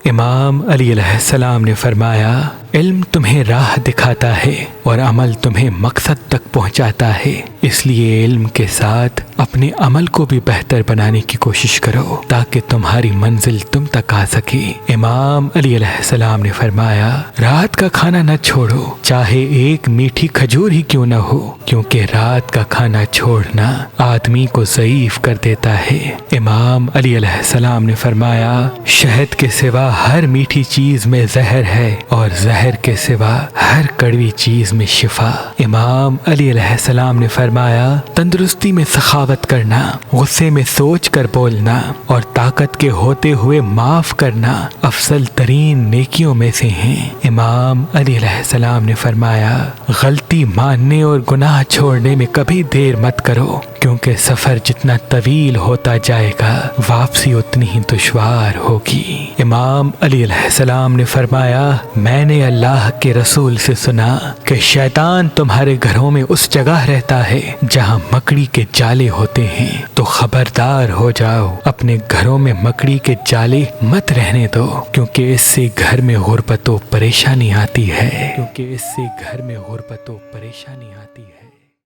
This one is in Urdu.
امام علی علیہ السلام نے فرمایا، علم تمہیں راہ دکھاتا ہے اور عمل تمہیں مقصد تک پہنچاتا ہے، اس لیے علم کے ساتھ اپنے عمل کو بھی بہتر بنانے کی کوشش کرو تاکہ تمہاری منزل تم تک آ سکے۔ امام علی علیہ السلام نے فرمایا، رات کا کھانا نہ چھوڑو چاہے ایک میٹھی کھجور ہی کیوں نہ ہو، کیونکہ رات کا کھانا چھوڑنا آدمی کو ضعیف کر دیتا ہے۔ امام علی علیہ السلام نے فرمایا، شہد کے سوا ہر میٹھی چیز میں زہر ہے اور زہر کے سوا ہر کڑوی چیز میں شفا۔ امام علی علیہ السلام نے فرمایا، تندرستی میں سخاوت کرنا، غصے میں سوچ کر بولنا اور طاقت کے ہوتے ہوئے معاف کرنا افضل ترین نیکیوں میں سے ہیں۔ امام علی علیہ السلام نے فرمایا، غلطی ماننے اور گناہ چھوڑنے میں کبھی دیر مت کرو، کیونکہ سفر جتنا طویل ہوتا جائے گا واپسی اتنی ہی دشوار ہوگی۔ امام علی علیہ السلام نے فرمایا، میں نے اللہ کے رسول سے سنا کہ شیطان تمہارے گھروں میں اس جگہ رہتا ہے جہاں مکڑی کے جالے ہوتے ہیں، تو خبردار ہو جاؤ، اپنے گھروں میں مکڑی کے جالے مت رہنے دو، کیونکہ اس سے گھر میں غربت و پریشانی آتی ہے۔